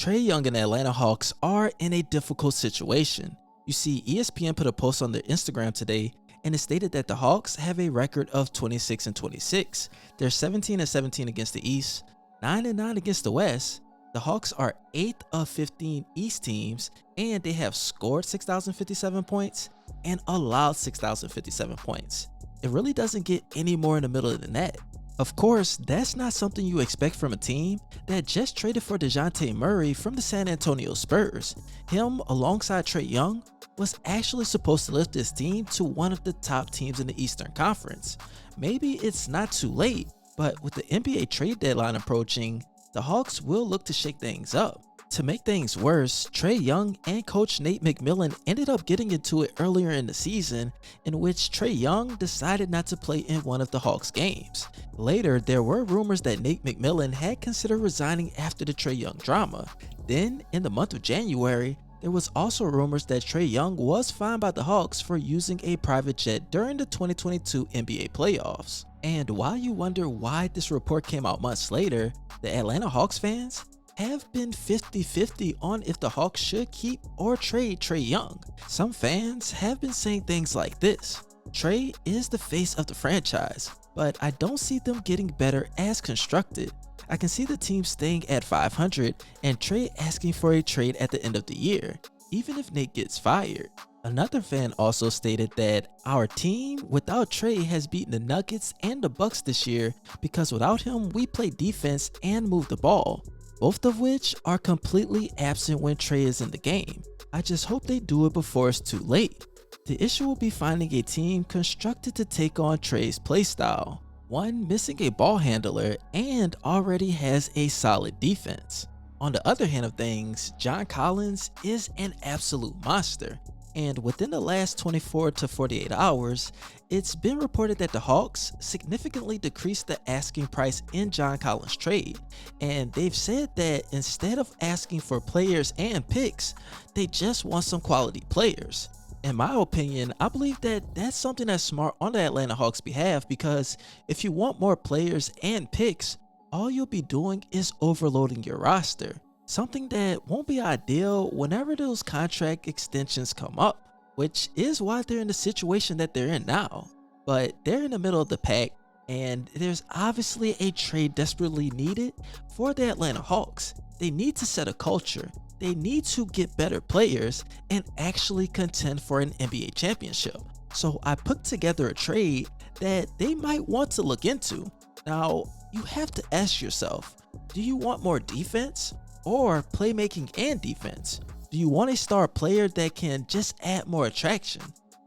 Trae Young and the Atlanta Hawks are in a difficult situation. You see, ESPN put a post on their Instagram today and it stated that the Hawks have a record of 26-26. They're 17-17 against the East, 9-9 against the West. The Hawks are 8th of 15 East teams, and they have scored 6,057 points and allowed 6,057 points. It really doesn't get any more in the middle of the net. Of course, that's not something you expect from a team that just traded for DeJounte Murray from the San Antonio Spurs. Him, alongside Trae Young, was actually supposed to lift this team to one of the top teams in the Eastern Conference. Maybe it's not too late, but with the NBA trade deadline approaching, the Hawks will look to shake things up. To make things worse, Trae Young and coach Nate McMillan ended up getting into it earlier in the season, in which Trae Young decided not to play in one of the Hawks games. Later, there were rumors that Nate McMillan had considered resigning after the Trae Young drama. Then, in the month of January, there was also rumors that Trae Young was fined by the Hawks for using a private jet during the 2022 NBA playoffs. And while you wonder why this report came out months later, the Atlanta Hawks fans have been 50-50 on if the Hawks should keep or trade Trae Young. Some fans have been saying things like this: Trae is the face of the franchise, but I don't see them getting better as constructed. I can see the team staying at 500 and Trae asking for a trade at the end of the year, even if Nate gets fired. Another fan also stated that our team without Trae has beaten the Nuggets and the Bucks this year because without him we play defense and move the ball, both of which are completely absent when Trae is in the game. I just hope they do it before it's too late. The issue will be finding a team constructed to take on Trae's playstyle, one missing a ball handler and already has a solid defense. On the other hand of things, John Collins is an absolute monster, and within the last 24 to 48 hours, it's been reported that the Hawks significantly decreased the asking price in John Collins' trade, and they've said that instead of asking for players and picks, they just want some quality players. In my opinion, I believe that that's something that's smart on the Atlanta Hawks' behalf, because if you want more players and picks, all you'll be doing is overloading your roster. Something that won't be ideal whenever those contract extensions come up, which is why they're in the situation that they're in now. But they're in the middle of the pack, and there's obviously a trade desperately needed for the Atlanta Hawks. They need to set a culture. They need to get better players and actually contend for an NBA championship. So I put together a trade that they might want to look into. Now, you have to ask yourself, do you want more defense or playmaking and defense? Do you want a star player that can just add more attraction?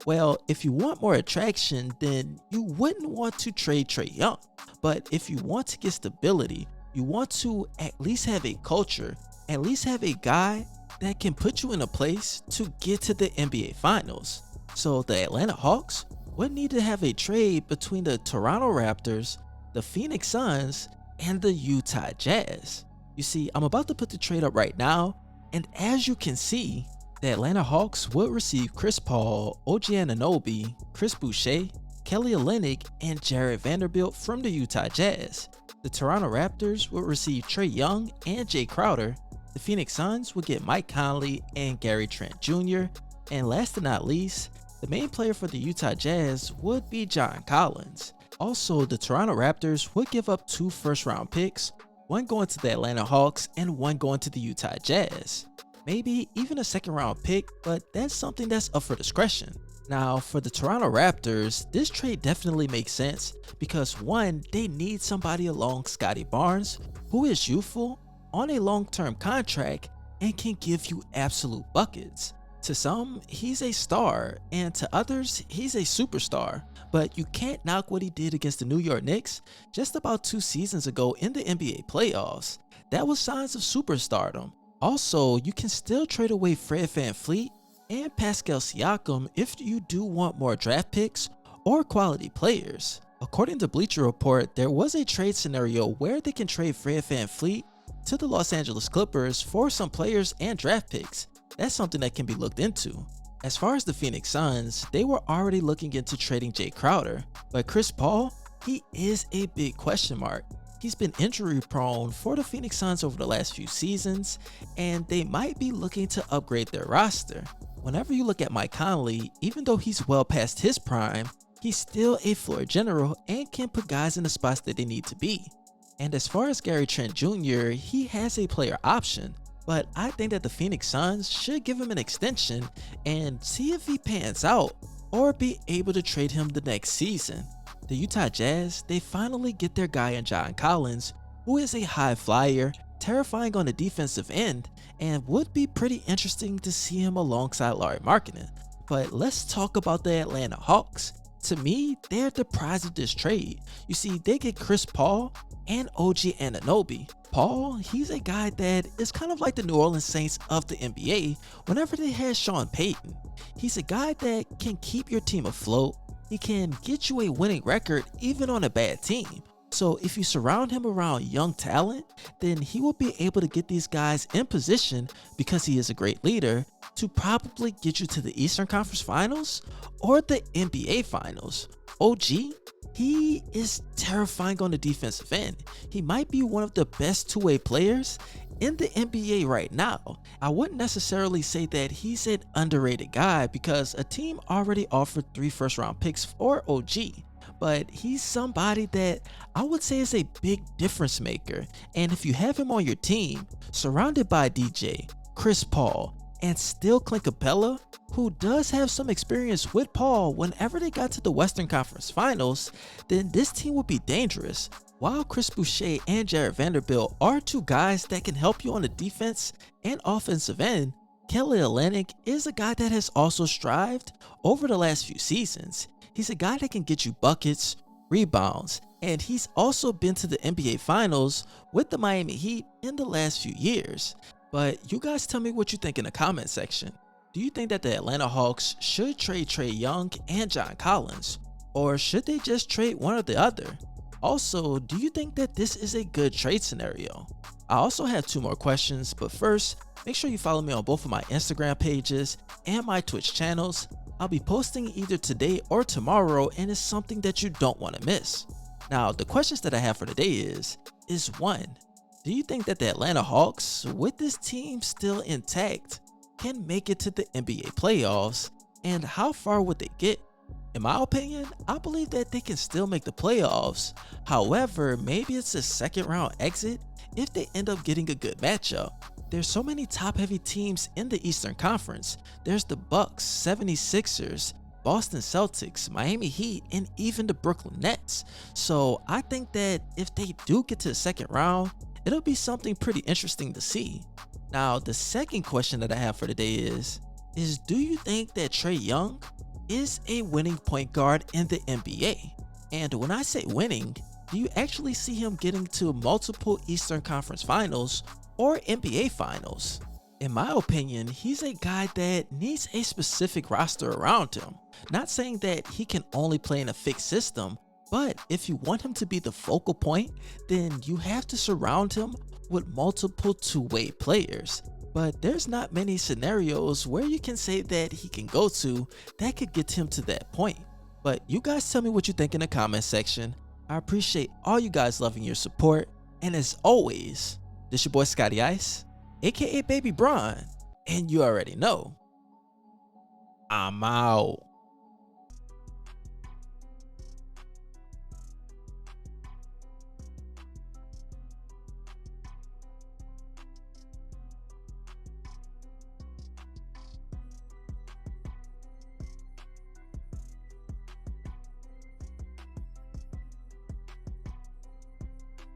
Well, if you want more attraction, then you wouldn't want to trade Trae Young. But if you want to get stability, you want to at least have a culture, at least have a guy that can put you in a place to get to the NBA Finals. So the Atlanta Hawks would need to have a trade between the Toronto Raptors, the Phoenix Suns, and the Utah Jazz. You see, I'm about to put the trade up right now, and as you can see, the Atlanta Hawks would receive Chris Paul, OG Anunoby, Chris Boucher, Kelly Olynyk, and Jared Vanderbilt from the Utah Jazz. The Toronto Raptors would receive Trae Young and Jay Crowder. The Phoenix Suns would get Mike Conley and Gary Trent Jr. And last but not least, the main player for the Utah Jazz would be John Collins. Also, the Toronto Raptors would give up 2 first-round picks, one going to the Atlanta Hawks and one going to the Utah Jazz. Maybe even a second-round pick, but that's something that's up for discretion. Now, for the Toronto Raptors, this trade definitely makes sense because one, they need somebody along Scotty Barnes, who is youthful, on a long-term contract, and can give you absolute buckets. To some, he's a star, and to others, he's a superstar. But you can't knock what he did against the New York Knicks just about 2 seasons ago in the NBA playoffs. That was signs of superstardom. Also, you can still trade away Fred VanVleet and Pascal Siakam if you do want more draft picks or quality players. According to Bleacher Report, there was a trade scenario where they can trade Fred VanVleet to the Los Angeles Clippers for some players and draft picks. That's something that can be looked into. As far as the Phoenix Suns, they were already looking into trading Jay Crowder, but Chris Paul, he is a big question mark. He's been injury prone for the Phoenix Suns over the last few seasons, and they might be looking to upgrade their roster. Whenever you look at Mike Conley, even though he's well past his prime, he's still a floor general and can put guys in the spots that they need to be. And as far as Gary Trent Jr., he has a player option, but I think that the Phoenix Suns should give him an extension and see if he pans out or be able to trade him the next season. The Utah Jazz, they finally get their guy in John Collins, who is a high flyer, terrifying on the defensive end, and would be pretty interesting to see him alongside Lauri Markkanen. But let's talk about the Atlanta Hawks. To me, they're the prize of this trade. You see, they get Chris Paul and OG Anunoby. Paul, he's a guy that is kind of like the New Orleans Saints of the NBA whenever they had Sean Payton. He's a guy that can keep your team afloat. He can get you a winning record even on a bad team. So if you surround him around young talent, then he will be able to get these guys in position, because he is a great leader, to probably get you to the Eastern Conference Finals or the NBA Finals. OG, he is terrifying on the defensive end. He might be one of the best two-way players in the NBA right now. I wouldn't necessarily say that he's an underrated guy, because a team already offered 3 first-round picks for OG. But he's somebody that I would say is a big difference maker. And if you have him on your team, surrounded by DJ, Chris Paul, and still Clint Capella, who does have some experience with Paul whenever they got to the Western Conference Finals, then this team would be dangerous. While Chris Boucher and Jared Vanderbilt are 2 guys that can help you on the defense and offensive end, Kelly Olynyk is a guy that has also strived over the last few seasons. He's a guy that can get you buckets, rebounds, and he's also been to the NBA Finals with the Miami Heat in the last few years. But you guys tell me what you think in the comment section. Do you think that the Atlanta Hawks should trade Trae Young and John Collins, or should they just trade one or the other? Also, do you think that this is a good trade scenario? I also have 2 more questions, but first, make sure you follow me on both of my Instagram pages and my Twitch channels. I'll be posting either today or tomorrow, and it's something that you don't want to miss. Now, the questions that I have for today is 1, do you think that the Atlanta Hawks, with this team still intact, can make it to the NBA playoffs, and how far would they get? In my opinion, I believe that they can still make the playoffs. However, maybe it's a second round exit if they end up getting a good matchup. There's so many top heavy teams in the Eastern Conference. There's the Bucks, 76ers, Boston Celtics, Miami Heat, and even the Brooklyn Nets. So I think that if they do get to the second round, it'll be something pretty interesting to see. Now, the second question that I have for today is do you think that Trae Young is a winning point guard in the NBA? And when I say winning, do you actually see him getting to multiple Eastern Conference Finals or NBA Finals? In my opinion, he's a guy that needs a specific roster around him. Not saying that he can only play in a fixed system, but if you want him to be the focal point, then you have to surround him with multiple two-way players. But there's not many scenarios where you can say that he can go to that could get him to that point. But you guys tell me what you think in the comment section. I appreciate all you guys loving your support, and as always, this your boy ScottyIce, aka Baby Bron, and you already know, I'm out.